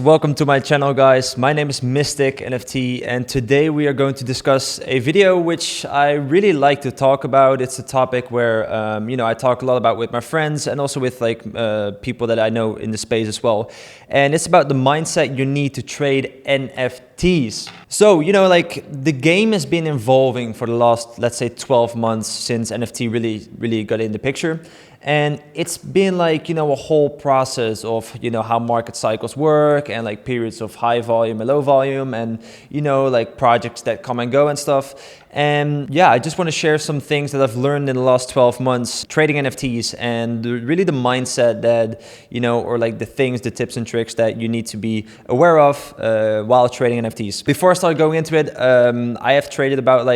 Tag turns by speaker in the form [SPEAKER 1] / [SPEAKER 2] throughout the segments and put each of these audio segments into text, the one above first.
[SPEAKER 1] welcome to my channel, guys. My name is MysticNFT, and today we are going to discuss a video which I really like to talk about. It's a topic where I talk a lot about with my friends and also with people that I know in the space as well. And it's about the mindset you need to trade NFTs. So, the game has been evolving for the last, let's say, 12 months since NFT really got in the picture. And it's been a whole process of, how market cycles work and periods of high volume and low volume and, projects that come and go and stuff. And yeah, I just want to share some things that I've learned in the last 12 months trading NFTs and really the mindset that, or the things, the tips and tricks that you need to be aware of while trading NFTs. Before I start going into it, I have traded about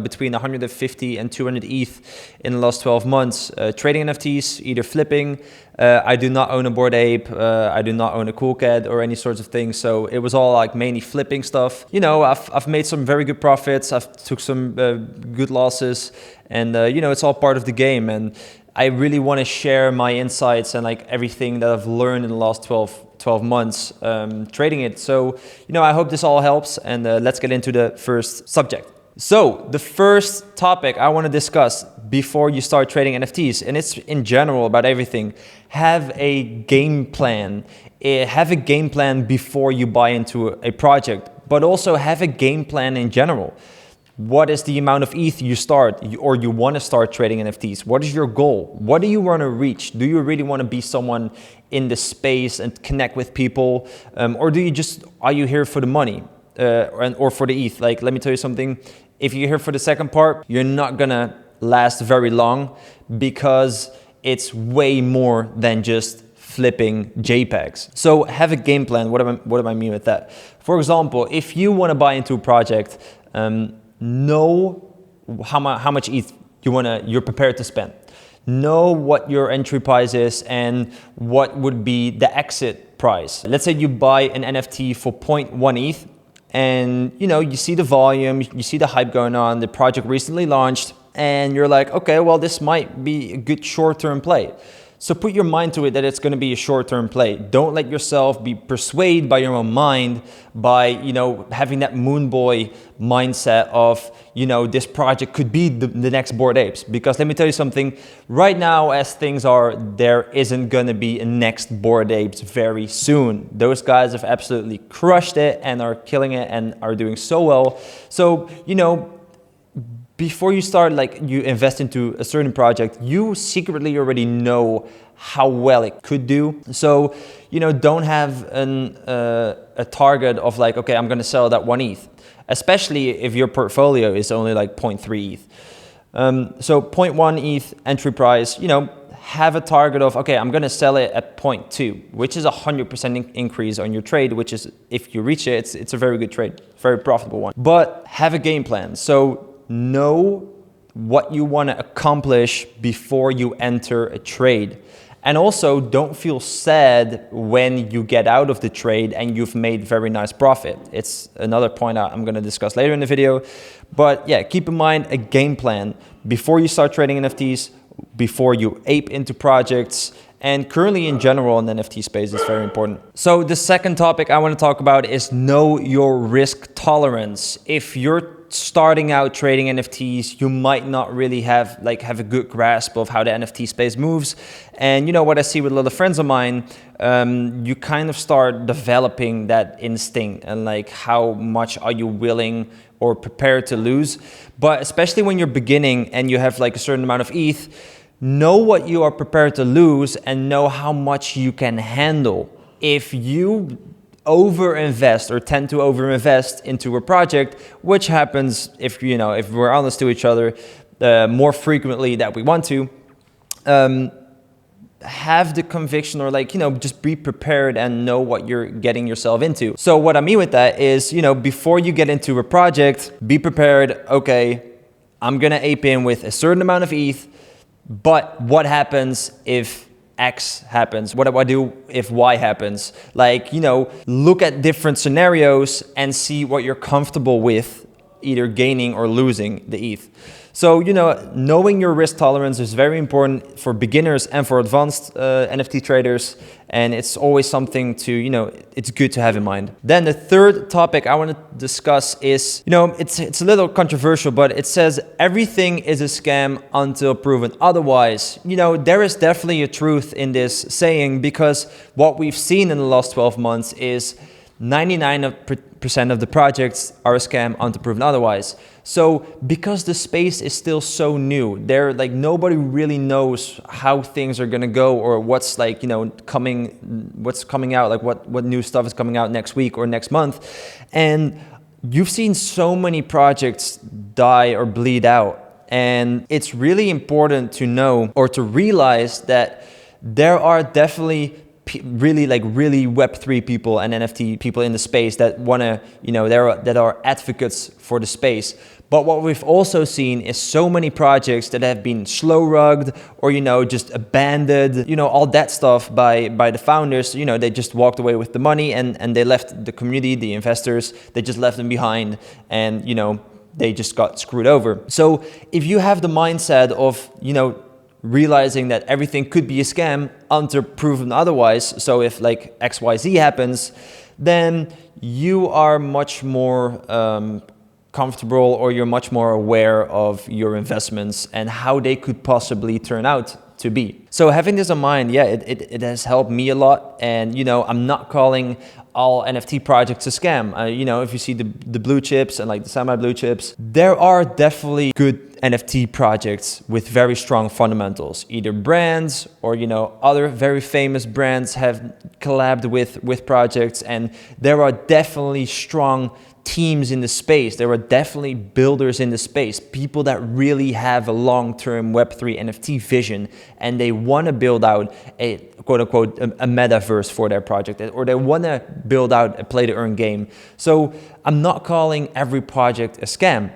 [SPEAKER 1] between 150 and 200 ETH in the last 12 months trading NFTs, either flipping. I do not own a Bored Ape. I do not own a Cool Cat or any sorts of things. So it was all mainly flipping stuff. I've made some very good profits. I've took some good losses, and it's all part of the game. And I really want to share my insights and everything that I've learned in the last 12 months trading it. So I hope this all helps, and let's get into the first subject. So the first topic I want to discuss before you start trading NFTs, and it's in general about everything, have a game plan. Have a game plan before you buy into a project, but also have a game plan in general. What is the amount of ETH you start or you want to start trading NFTs? What is your goal? What do you want to reach? Do you really want to be someone in the space and connect with people? Or are you here for the money or for the ETH? Let me tell you something. If you're here for the second part, you're not gonna last very long because it's way more than just flipping JPEGs. So have a game plan. What do I mean with that? For example, if you want to buy into a project, know how much ETH you're prepared to spend. Know what your entry price is and what would be the exit price. Let's say you buy an NFT for 0.1 ETH. And you see the volume, you see the hype going on, the project recently launched, and you're like, okay, well, this might be a good short-term play. So put your mind to it that it's going to be a short-term play. Don't let yourself be persuaded by your own mind by, having that moon boy mindset of, this project could be the next Bored Apes. Because let me tell you something, right now as things are, there isn't going to be a next Bored Apes very soon. Those guys have absolutely crushed it and are killing it and are doing so well. So, before you start, you invest into a certain project, you secretly already know how well it could do. So, don't have a target of okay, I'm going to sell that 1 ETH, especially if your portfolio is only 0.3 ETH. So 0.1 ETH entry price, have a target of, okay, I'm going to sell it at 0.2, which is 100% increase on your trade, which is, if you reach it, it's a very good trade, very profitable one. But have a game plan. So know what you want to accomplish before you enter a trade. And also don't feel sad when you get out of the trade and you've made very nice profit. It's another point I'm going to discuss later in the video. But yeah, keep in mind a game plan before you start trading NFTs, before you ape into projects, and currently in general in the NFT space is very important. So the second topic I want to talk about is know your risk tolerance. If you're starting out trading NFTs, you might not really have a good grasp of how the NFT space moves. And what I see with a lot of friends of mine, you kind of start developing that instinct and how much are you willing or prepared to lose. But especially when you're beginning and you have a certain amount of ETH, know what you are prepared to lose and know how much you can handle. If you overinvest or tend to overinvest into a project, which happens if we're honest to each other more frequently that we want to, have the conviction or just be prepared and know what you're getting yourself into. So what I mean with that is, before you get into a project, be prepared. Okay, I'm gonna ape in with a certain amount of ETH, but what happens if X happens? What do I do if Y happens? Look at different scenarios and see what you're comfortable with, either gaining or losing the ETH. So, knowing your risk tolerance is very important for beginners and for advanced NFT traders. And it's always something to, it's good to have in mind. Then the third topic I want to discuss is, it's a little controversial, but it says everything is a scam until proven otherwise. There is definitely a truth in this saying, because what we've seen in the last 12 months is 99% of the projects are a scam until proven otherwise. So because the space is still so new, nobody really knows how things are gonna go, or what's coming out, what new stuff is coming out next week or next month. And you've seen so many projects die or bleed out. And it's really important to know, or to realize, that there are definitely really Web3 people and NFT people in the space that wanna, that are advocates for the space. But what we've also seen is so many projects that have been slow-rugged, or, just abandoned, all that stuff by the founders. They just walked away with the money, and they left the community, the investors, they just left them behind, and, they just got screwed over. So if you have the mindset of, realizing that everything could be a scam until proven otherwise, so if XYZ happens, then you are much more comfortable, or you're much more aware of your investments and how they could possibly turn out to be. So having this in mind, yeah, it has helped me a lot. And, I'm not calling all NFT projects a scam. If you see the blue chips and the semi-blue chips, there are definitely good NFT projects with very strong fundamentals. Either brands or, other very famous brands have collabed with projects, and there are definitely strong teams in the space. There are definitely builders in the space, people that really have a long-term Web3 NFT vision, and they want to build out a quote-unquote a metaverse for their project, or they want to build out a play-to-earn game. So I'm not calling every project a scam.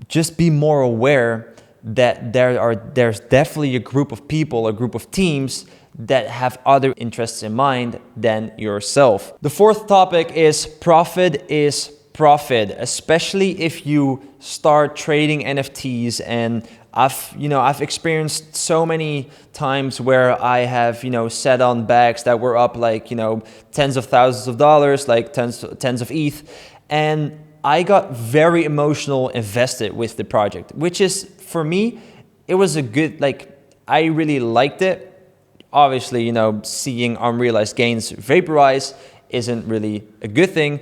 [SPEAKER 1] Just be more aware that there's definitely a group of people, a group of teams that have other interests in mind than yourself. The fourth topic is profit is profit, especially if you start trading NFTs. And I've experienced so many times where I have, sat on bags that were up tens of thousands of dollars, tens of ETH. And I got very emotional invested with the project, which is, for me, it was a good, I really liked it. Obviously, seeing unrealized gains vaporize isn't really a good thing,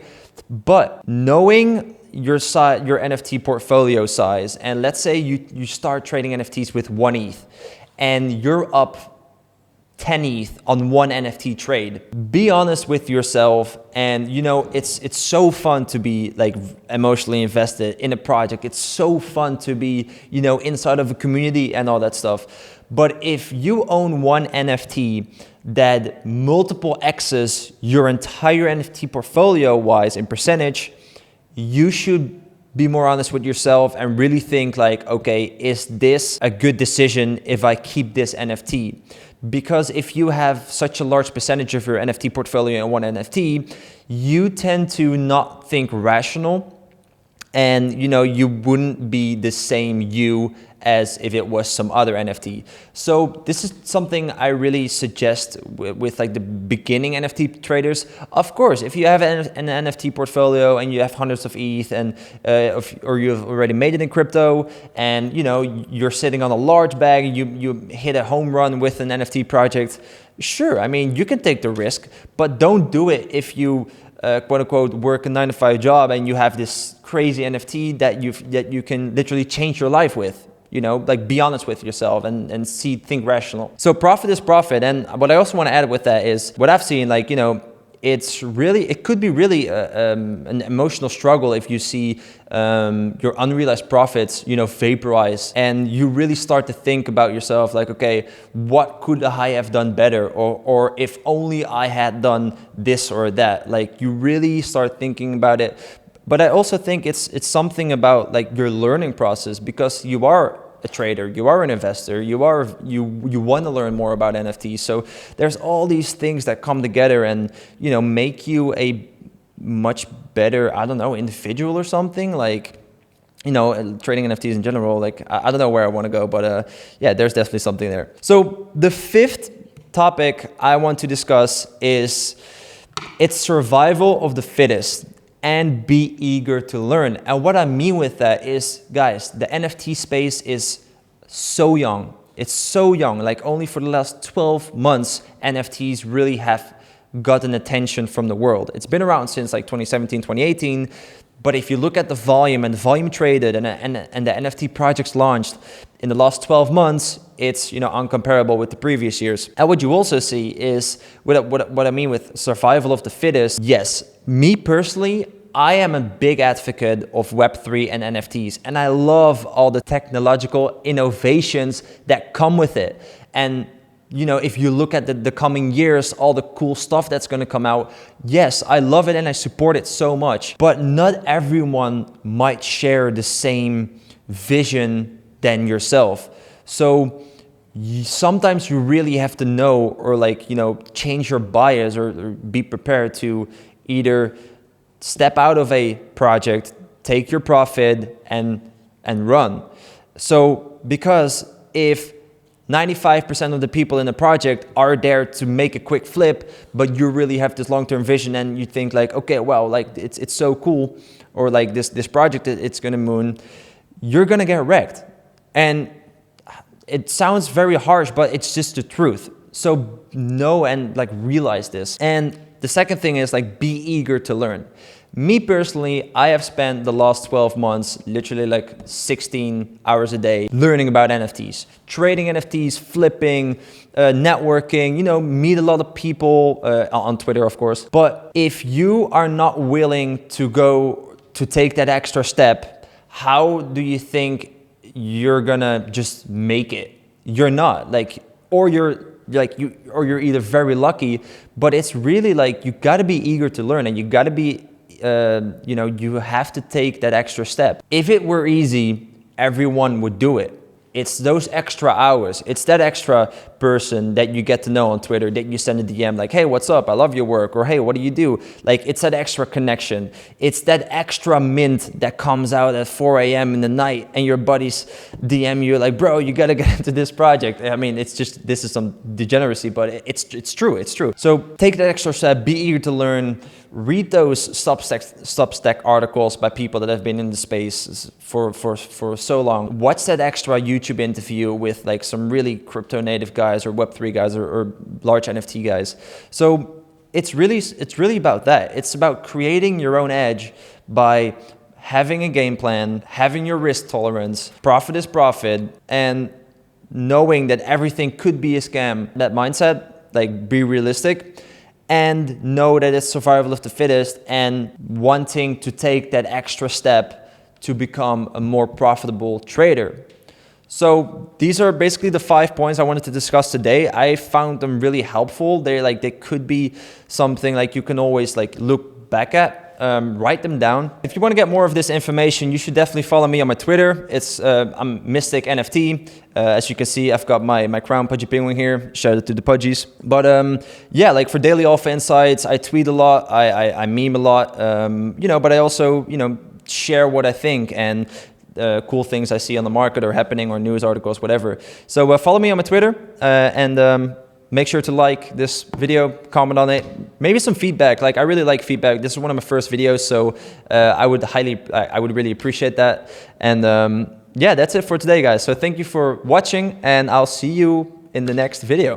[SPEAKER 1] but knowing your NFT portfolio size, and let's say you start trading NFTs with 1 ETH and you're up 10 ETH on one NFT trade. Be honest with yourself, and it's so fun to be emotionally invested in a project. It's so fun to be inside of a community and all that stuff. But if you own one NFT that multiple X's your entire NFT portfolio wise in percentage, you should be more honest with yourself and really think okay, is this a good decision if I keep this NFT? Because if you have such a large percentage of your NFT portfolio in one NFT, you tend to not think rational, and you wouldn't be the same you as if it was some other NFT. So this is something I really suggest with the beginning NFT traders. Of course, if you have an NFT portfolio and you have hundreds of ETH, and or you've already made it in crypto, and you're sitting on a large bag, you hit a home run with an NFT project, sure, you can take the risk, but don't do it if you quote unquote work a 9-to-5 job and you have this crazy NFT that you can literally change your life with. Be honest with yourself and think rational. So profit is profit. And what I also want to add with that is what I've seen, it could be really an emotional struggle if you see your unrealized profits, vaporize, and you really start to think about yourself okay, what could I have done better? Or if only I had done this or that. You really start thinking about it. But I also think it's something about your learning process, because you are a trader, you are an investor, you want to learn more about NFTs. So there's all these things that come together and make you a much better, individual or something. you know, trading NFTs in general. Like, I don't know where I want to go, but yeah, there's definitely something there. So the fifth topic I want to discuss is it's survival of the fittest and be eager to learn. And what I mean with that is, guys, the NFT space is so young. It's so young. Like, only for the last 12 months, NFTs really have gotten attention from the world. It's been around since like 2017, 2018. But if you look at the volume and the volume traded and the NFT projects launched in the last 12 months, it's, you know, uncomparable with the previous years. And what you also see is what I mean with survival of the fittest. Yes, me personally, I am a big advocate of Web3 and NFTs, and I love all the technological innovations that come with it. And you know, if you look at the coming years, all the cool stuff that's going to come out, yes, I love it and I support it so much. But not everyone might share the same vision than yourself. So sometimes you really have to know, or like, you know, change your bias, or be prepared to either step out of a project, take your profit and run. So because if 95% of the people in the project are there to make a quick flip, but you really have this long-term vision and you think like, okay, well, like it's so cool, or like this project, it's gonna moon, you're gonna get wrecked. And it sounds very harsh, but it's just the truth. So know and like realize this. And the second thing is like, be eager to learn. Me personally, I have spent the last 12 months, literally like 16 hours a day, learning about NFTs, trading NFTs, flipping, networking, you know, meet a lot of people on Twitter, of course. But if you are not willing to take that extra step, how do you think you're gonna just make it? You're not, like, or you're either very lucky, but it's really like, you gotta be eager to learn, and you gotta be, you know, you have to take that extra step. If it were easy, everyone would do it. It's those extra hours. It's that extra person that you get to know on Twitter, that you send a DM like, hey, what's up? I love your work. Or hey, what do you do? Like, it's that extra connection. It's that extra mint that comes out at 4 a.m. in the night and your buddies DM you like, bro, you got to get into this project. I mean, it's just, this is some degeneracy, but it's true. It's true. So take that extra step, be eager to learn, read those Substack articles by people that have been in the space for so long. Watch that extra YouTube interview with like some really crypto native guys or Web3 guys or large NFT guys. So it's really about that. It's about creating your own edge by having a game plan, having your risk tolerance, profit is profit, and knowing that everything could be a scam. That mindset, like, be realistic, and know that it's survival of the fittest, and wanting to take that extra step to become a more profitable trader. So these are basically the 5 points I wanted to discuss today. I found them really helpful. They could be something like you can always like look back at. Write them down. If you want to get more of this information, you should definitely follow me on my Twitter. It's I'm MysticNFT. As you can see, I've got my crown pudgy penguin here. Shout out to the pudgies. But yeah, like for daily alpha insights, I tweet a lot. I meme a lot. You know, but I also, you know, share what I think and cool things I see on the market or happening, or news articles, whatever. So follow me on my Twitter and make sure to like this video, comment on it, maybe some feedback. Like, I really like feedback. This is one of my first videos, so I would really appreciate that. And yeah, that's it for today, guys. So thank you for watching, and I'll see you in the next video.